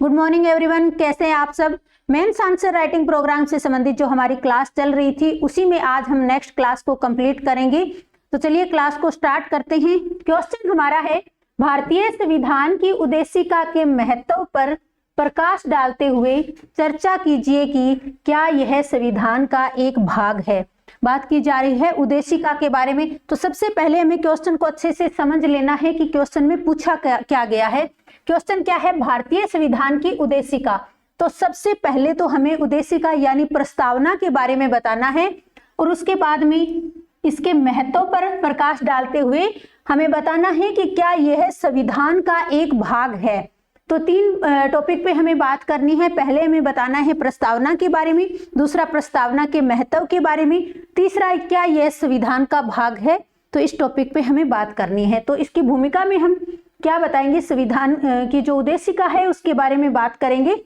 Good morning everyone, कैसे हैं आप सब। मेंस आंसर राइटिंग प्रोग्राम से संबंधित जो हमारी क्लास चल रही थी उसी में आज हम नेक्स्ट क्लास को कंप्लीट करेंगे। तो चलिए क्लास को स्टार्ट करते हैं। क्वेश्चन हमारा है, भारतीय संविधान की उद्देशिका के महत्व पर प्रकाश डालते हुए चर्चा कीजिए कि क्या यह संविधान का एक भाग है। बात की जा रही है उद्देशिका के बारे में। तो सबसे पहले हमें क्वेश्चन को अच्छे से समझ लेना है कि क्वेश्चन में पूछा क्या गया है। क्वेश्चन क्या है, भारतीय संविधान की उद्देशिका। तो सबसे पहले तो हमें उद्देशिका यानी प्रस्तावना के बारे में बताना है और उसके बाद में इसके महत्व पर प्रकाश डालते हुए हमें बताना है कि क्या यह संविधान का एक भाग है। तो तीन टॉपिक पे हमें बात करनी है। पहले हमें बताना है प्रस्तावना के बारे में, दूसरा प्रस्तावना के महत्व के बारे में, तीसरा क्या यह संविधान का भाग है। तो इस टॉपिक पे हमें बात करनी है। तो इसकी भूमिका में हम क्या बताएंगे, संविधान की जो उद्देशिका है उसके बारे में बात करेंगे।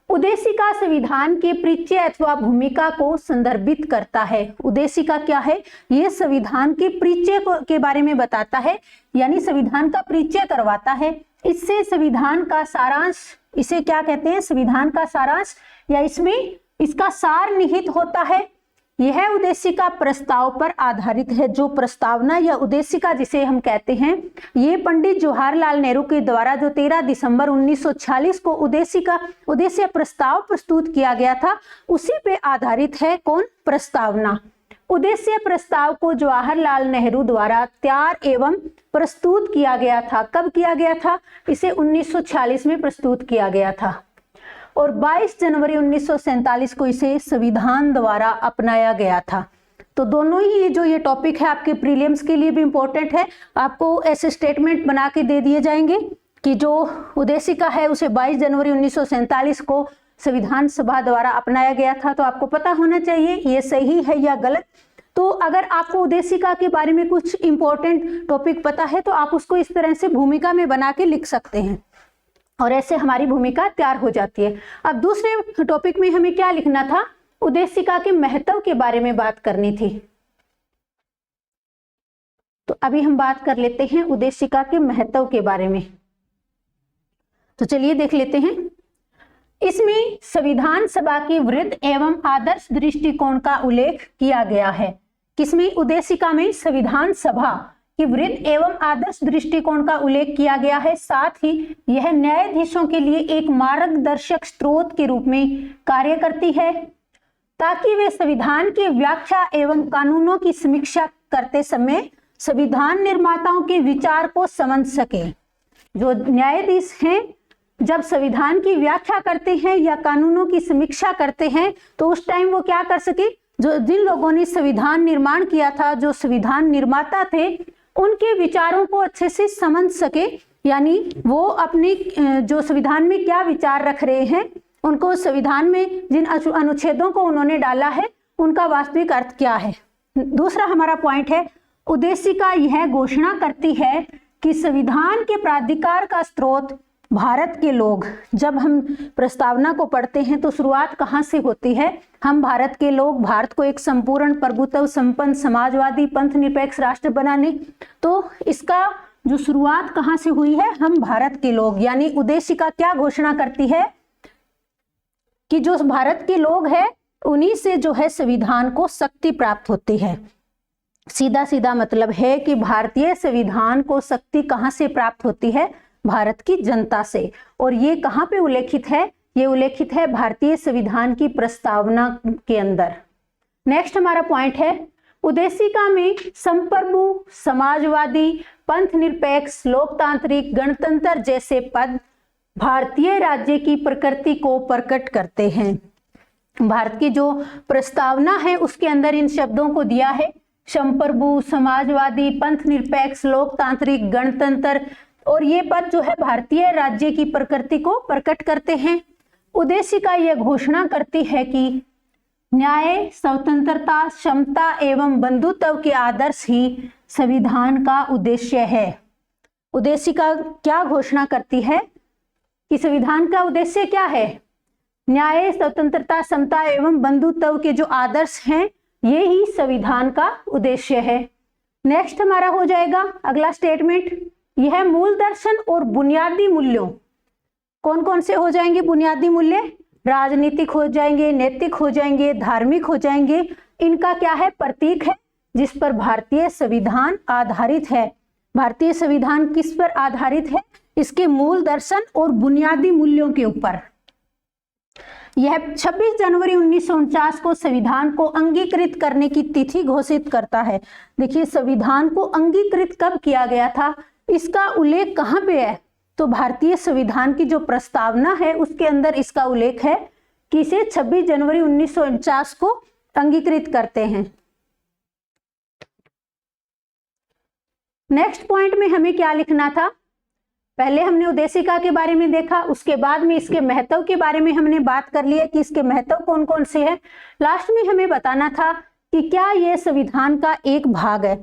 उद्देशिका संविधान के परिचय अथवा भूमिका को संदर्भित करता है। उद्देशिका क्या है, यह संविधान के परिचय के बारे में बताता है, यानी संविधान का परिचय करवाता है। इससे संविधान का सारांश, इसे क्या कहते हैं, संविधान का सारांश या इसमें इसका सार निहित होता है। यह उद्देशिका प्रस्ताव पर आधारित है। जो प्रस्तावना या उद्देशिका जिसे हम कहते हैं, ये पंडित जवाहरलाल नेहरू के द्वारा जो 13 दिसंबर 1946 को उद्देश्य प्रस्ताव प्रस्तुत किया गया था, उसी पे आधारित है। कौन, प्रस्तावना। उद्देश्य प्रस्ताव को जवाहरलाल नेहरू द्वारा तैयार एवं प्रस्तुत किया गया था। कब किया गया था, इसे 1946 में प्रस्तुत किया गया था और 22 जनवरी 1947 को इसे संविधान द्वारा अपनाया गया था। तो दोनों ही जो ये टॉपिक है आपके प्रीलिम्स के लिए भी इंपॉर्टेंट है। आपको ऐसे स्टेटमेंट बना के दे दिए जाएंगे कि जो उद्देशिका है उसे 22 जनवरी 1947 को संविधान सभा द्वारा अपनाया गया था। तो आपको पता होना चाहिए ये सही है या गलत। तो अगर आपको उद्देशिका के बारे में कुछ इंपॉर्टेंट टॉपिक पता है तो आप उसको इस तरह से भूमिका में बना के लिख सकते हैं और ऐसे हमारी भूमिका तैयार हो जाती है। अब दूसरे टॉपिक में हमें क्या लिखना था, उद्देशिका के महत्व के बारे में बात करनी थी। तो अभी हम बात कर लेते हैं उद्देशिका के महत्व के बारे में। तो चलिए देख लेते हैं। इसमें संविधान सभा की वृहद एवं आदर्श दृष्टिकोण का उल्लेख किया गया है। किसमें, उद्देशिका में संविधान सभा कि वृहद एवं आदर्श दृष्टिकोण का उल्लेख किया गया है। साथ ही यह न्यायाधीशों के लिए एक मार्गदर्शक स्रोत के रूप में कार्य करती है ताकि वे संविधान की व्याख्या एवं कानूनों की समीक्षा करते समय संविधान निर्माताओं के विचार को समझ सके। जो न्यायाधीश हैं जब संविधान की व्याख्या करते हैं या कानूनों की समीक्षा करते हैं तो उस टाइम वो क्या कर सके, जो जिन लोगों ने संविधान निर्माण किया था, जो संविधान निर्माता थे, उनके विचारों को अच्छे से समझ सके। यानी वो अपने जो संविधान में क्या विचार रख रहे हैं, उनको संविधान में जिन अनुच्छेदों को उन्होंने डाला है उनका वास्तविक अर्थ क्या है। दूसरा हमारा पॉइंट है, उद्देशिका यह घोषणा करती है कि संविधान के प्राधिकार का स्रोत भारत के लोग। जब हम प्रस्तावना को पढ़ते हैं तो शुरुआत कहाँ से होती है, हम भारत के लोग, भारत को एक संपूर्ण प्रभुत्व संपन्न समाजवादी पंथ निरपेक्ष राष्ट्र बनाने। तो इसका जो शुरुआत कहाँ से हुई है, हम भारत के लोग। यानी उद्देशिका क्या घोषणा करती है कि जो भारत के लोग हैं उन्हीं से जो है संविधान को शक्ति प्राप्त होती है। सीधा सीधा मतलब है कि भारतीय संविधान को शक्ति कहाँ से प्राप्त होती है, भारत की जनता से। और ये कहाँ पे उल्लेखित है, ये उल्लेखित है भारतीय संविधान की प्रस्तावना के अंदर। नेक्स्ट हमारा पॉइंट है, उद्देशिका में संप्रभु, समाजवादी, पंथ निरपेक्ष, लोकतांत्रिक, गणतंत्र जैसे पद भारतीय राज्य की प्रकृति को प्रकट करते हैं। भारत की जो प्रस्तावना है उसके अंदर इन शब्दों को दिया है, संप्रभु, समाजवादी, पंथ निरपेक्ष, लोकतांत्रिक, गणतंत्र, और ये पद जो है भारतीय राज्य की प्रकृति को प्रकट करते हैं। उद्देशिका यह घोषणा करती है कि न्याय, स्वतंत्रता, समता एवं बंधुत्व के आदर्श ही संविधान का उद्देश्य है। उद्देशिका क्या घोषणा करती है कि संविधान का उद्देश्य क्या है, न्याय, स्वतंत्रता, समता एवं बंधुत्व के जो आदर्श हैं ये ही संविधान का उद्देश्य है। नेक्स्ट हमारा हो जाएगा अगला स्टेटमेंट, यह मूल दर्शन और बुनियादी मूल्यों कौन कौन से हो जाएंगे बुनियादी मूल्य? राजनीतिक हो जाएंगे, नैतिक हो जाएंगे, धार्मिक हो जाएंगे। इनका क्या है? प्रतीक है जिस पर भारतीय संविधान आधारित है। भारतीय संविधान किस पर आधारित है? इसके मूल दर्शन और बुनियादी मूल्यों के ऊपर। यह 26 जनवरी 1949 को संविधान को अंगीकृत करने की तिथि घोषित करता है। देखिए, संविधान को अंगीकृत कब किया गया था, इसका उल्लेख कहाँ पे है? तो भारतीय संविधान की जो प्रस्तावना है उसके अंदर इसका उल्लेख है कि इसे 26 जनवरी 1949 को अंगीकृत करते हैं। नेक्स्ट पॉइंट में हमें क्या लिखना था? पहले हमने उद्देशिका के बारे में देखा, उसके बाद में इसके महत्व के बारे में हमने बात कर ली है कि इसके महत्व कौन कौन से हैं। लास्ट में हमें बताना था कि क्या यह संविधान का एक भाग है।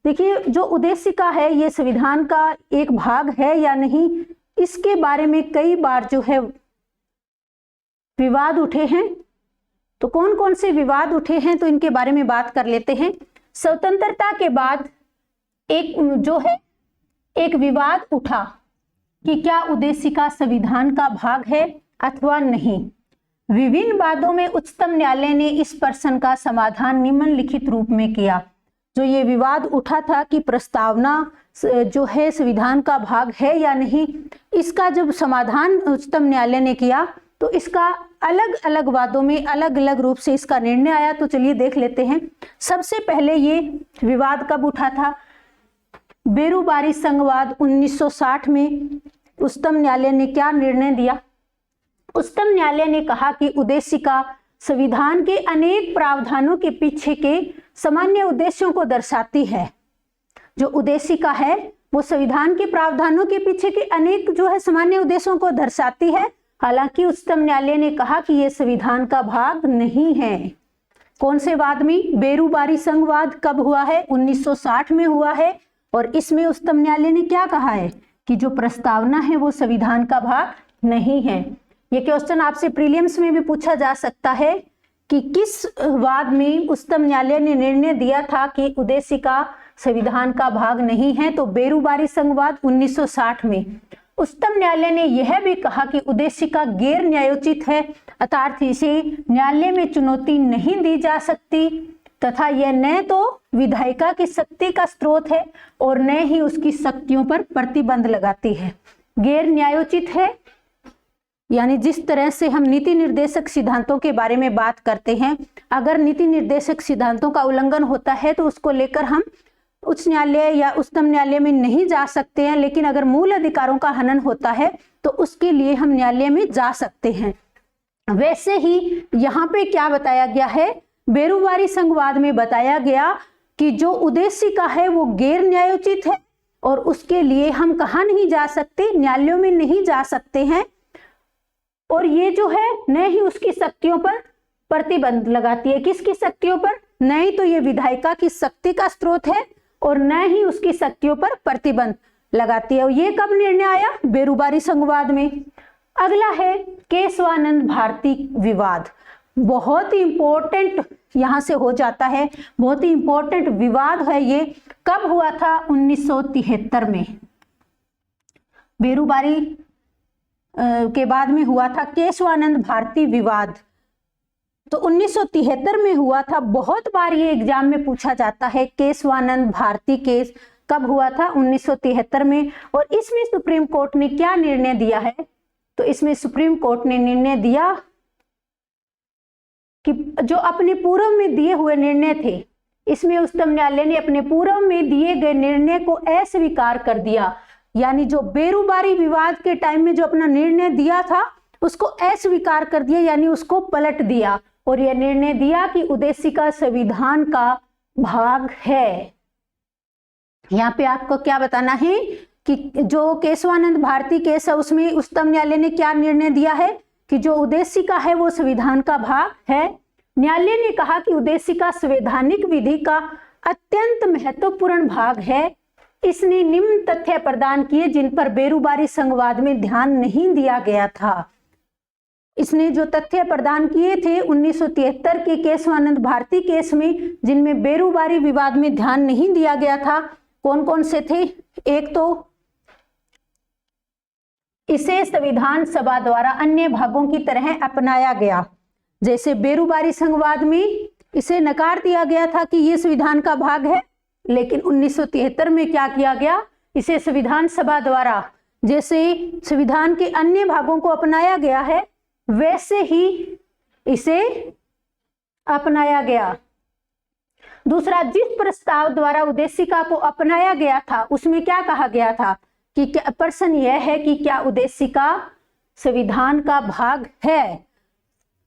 देखिए, जो उद्देशिका है ये संविधान का एक भाग है या नहीं, इसके बारे में कई बार जो है विवाद उठे हैं। तो कौन कौन से विवाद उठे हैं, तो इनके बारे में बात कर लेते हैं। स्वतंत्रता के बाद एक विवाद उठा कि क्या उद्देशिका संविधान का भाग है अथवा नहीं। विभिन्न वादों में उच्चतम न्यायालय ने इस प्रश्न का समाधान निम्नलिखित रूप में किया। जो ये विवाद उठा था कि प्रस्तावना जो है संविधान का भाग है या नहीं, इसका जब समाधान उच्चतम न्यायालय ने किया तो इसका अलग अलग वादों में अलग अलग रूप से इसका निर्णय आया। तो चलिए देख लेते हैं। सबसे पहले ये विवाद कब उठा था? बेरुबारी संघवाद 1960 में उच्चतम न्यायालय ने क्या निर्णय दिया? उच्चतम न्यायालय ने कहा कि उद्देशिका संविधान के अनेक प्रावधानों के पीछे के सामान्य उद्देश्यों को दर्शाती है। जो उद्देशिका है वो संविधान के प्रावधानों के पीछे के अनेक जो है सामान्य उद्देश्यों को दर्शाती है। हालांकि उच्चतम न्यायालय ने कहा कि यह संविधान का भाग नहीं है। कौन से वाद में? बेरुबारी संघवाद कब हुआ है? 1960 में हुआ है। और इसमें उच्चतम न्यायालय ने क्या कहा है कि जो प्रस्तावना है वो संविधान का भाग नहीं है। ये क्वेश्चन आपसे प्रीलिम्स में भी पूछा जा सकता है कि किस वाद में उच्चतम न्यायालय ने निर्णय दिया था कि उद्देशिका संविधान का भाग नहीं है। तो बेरुबारी संघवाद 1960 में। उच्चतम न्यायालय ने यह भी कहा कि उद्देशिका गैर न्यायोचित है, अर्थात इसे न्यायालय में चुनौती नहीं दी जा सकती तथा यह न तो विधायिका की शक्ति का स्रोत है और न ही उसकी शक्तियों पर प्रतिबंध लगाती है। गैर न्यायोचित है यानी जिस तरह से हम नीति निर्देशक सिद्धांतों के बारे में बात करते हैं, अगर नीति निर्देशक सिद्धांतों का उल्लंघन होता है तो उसको लेकर हम उच्च न्यायालय या उच्चतम न्यायालय में नहीं जा सकते हैं, लेकिन अगर मूल अधिकारों का हनन होता है तो उसके लिए हम न्यायालय में जा सकते हैं। वैसे ही यहाँ पे क्या बताया गया है? बेरुबारी संघवाद में बताया गया कि जो उद्देशिका है वो गैर न्यायोचित है और उसके लिए हम कहाँ नहीं जा सकते? न्यायालयों में नहीं जा सकते हैं। और ये जो है न ही उसकी शक्तियों पर प्रतिबंध लगाती है। किसकी शक्तियों पर? न ही तो ये विधायिका की शक्ति का स्रोत है और न ही उसकी शक्तियों पर प्रतिबंध लगाती है। और ये कब निर्णय आया? बेरुबारी संघवाद में। अगला है केशवानंद भारती विवाद। बहुत ही इंपॉर्टेंट यहां से हो जाता है, बहुत ही इंपॉर्टेंट विवाद है। ये कब हुआ था? 1973 में। बेरुबारी के बाद में हुआ था केशवानंद भारती विवाद। तो 1973 में हुआ था। बहुत बार ये एग्जाम में पूछा जाता है केशवानंद भारती केस कब हुआ था? 1973 में। और इसमें सुप्रीम कोर्ट ने क्या निर्णय दिया है? तो इसमें सुप्रीम कोर्ट ने निर्णय दिया कि जो अपने पूर्व में दिए हुए निर्णय थे, इसमें उच्चतम न्यायालय ने अपने पूर्व में दिए गए निर्णय को अस्वीकार कर दिया। यानी जो बेरुबारी विवाद के टाइम में जो अपना निर्णय दिया था उसको अस्वीकार कर दिया, यानी उसको पलट दिया और यह निर्णय दिया कि उद्देशिका संविधान का भाग है। यहाँ पे आपको क्या बताना है कि जो केशवानंद भारती केस है उसमें उच्चतम न्यायालय ने क्या निर्णय दिया है कि जो उद्देशिका है वो संविधान का भाग है। न्यायालय ने कहा कि उद्देशिका संवैधानिक विधि का अत्यंत महत्वपूर्ण भाग है। इसने निम्न तथ्य प्रदान किए जिन पर बेरुबारी संघवाद में ध्यान नहीं दिया गया था। इसने जो तथ्य प्रदान किए थे 1973 के केशवानंद भारती केस में, जिनमें बेरुबारी विवाद में ध्यान नहीं दिया गया था, कौन कौन से थे? एक तो इसे संविधान सभा द्वारा अन्य भागों की तरह अपनाया गया। जैसे बेरूबारी संघवाद में इसे नकार दिया गया था कि ये संविधान का भाग है, लेकिन 1973 में क्या किया गया, इसे संविधान सभा द्वारा जैसे संविधान के अन्य भागों को अपनाया गया है वैसे ही इसे अपनाया गया। दूसरा, जिस प्रस्ताव द्वारा उद्देशिका को अपनाया गया था उसमें क्या कहा गया था कि क्या, प्रश्न यह है कि क्या उद्देशिका संविधान का भाग है?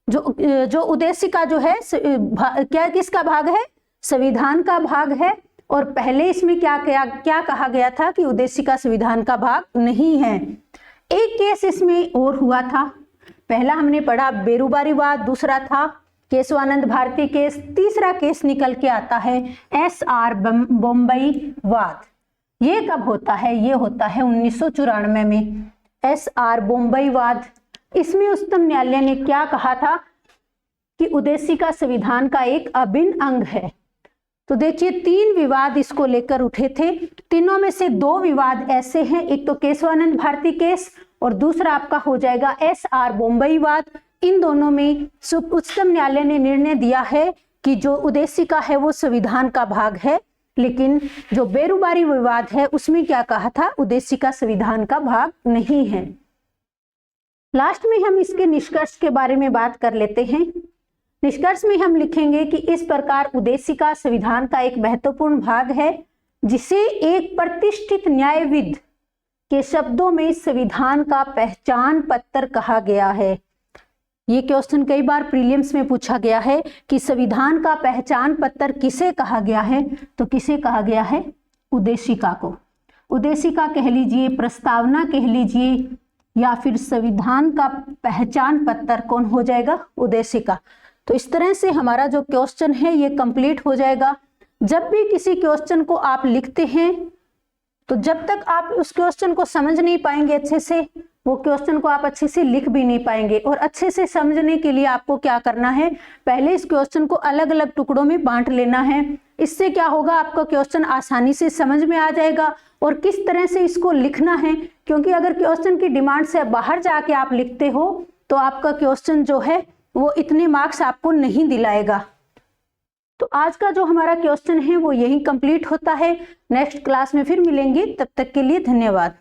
जो उद्देशिका जो है क्या किसका भाग है? संविधान का भाग है। और पहले इसमें क्या कहा गया था कि उद्देशिका संविधान का भाग नहीं है। एक केस इसमें और हुआ था, पहला हमने पढ़ा बेरूबारीवाद, दूसरा था केशवानंद भारती केस, तीसरा केस निकल के आता है SR बम्बईवाद। ये कब होता है? ये होता है 1994 में, SR बम्बईवाद। इसमें उच्चतम न्यायालय ने क्या कहा था कि उद्देशिका संविधान का एक अभिन्न अंग है। तो देखिए 3 विवाद इसको लेकर उठे थे, तीनों में से 2 विवाद ऐसे हैं, एक तो केशवानंद भारती केस और दूसरा आपका हो जाएगा SR बम्बईवाद। इन दोनों में उच्चतम न्यायालय ने निर्णय दिया है कि जो उद्देशिका है वो संविधान का भाग है, लेकिन जो बेरूबारी विवाद है उसमें क्या कहा था, उद्देशिका संविधान का भाग नहीं है। लास्ट में हम इसके निष्कर्ष के बारे में बात कर लेते हैं। निष्कर्ष में हम लिखेंगे कि इस प्रकार उद्देशिका संविधान का एक महत्वपूर्ण भाग है जिसे एक प्रतिष्ठित न्यायविद के शब्दों में संविधान का पहचान पत्र कहा गया है। ये क्वेश्चन कई बार प्रीलिम्स में पूछा गया है कि संविधान का पहचान पत्र किसे कहा गया है, तो किसे कहा गया है? उद्देशिका को। उद्देशिका कह लीजिए, प्रस्तावना कह लीजिए, या फिर संविधान का पहचान पत्र कौन हो जाएगा? उद्देशिका। तो इस तरह से हमारा जो क्वेश्चन है ये कंप्लीट हो जाएगा। जब भी किसी क्वेश्चन को आप लिखते हैं तो जब तक आप उस क्वेश्चन को समझ नहीं पाएंगे अच्छे से, वो क्वेश्चन को आप अच्छे से लिख भी नहीं पाएंगे। और अच्छे से समझने के लिए आपको क्या करना है, पहले इस क्वेश्चन को अलग अलग टुकड़ों में बांट लेना है। इससे क्या होगा, आपका क्वेश्चन आसानी से समझ में आ जाएगा और किस तरह से इसको लिखना है। क्योंकि अगर क्वेश्चन की डिमांड से बाहर जाके आप लिखते हो तो आपका क्वेश्चन जो है वो इतने मार्क्स आपको नहीं दिलाएगा। तो आज का जो हमारा क्वेश्चन है वो यही कंप्लीट होता है। नेक्स्ट क्लास में फिर मिलेंगे, तब तक के लिए धन्यवाद।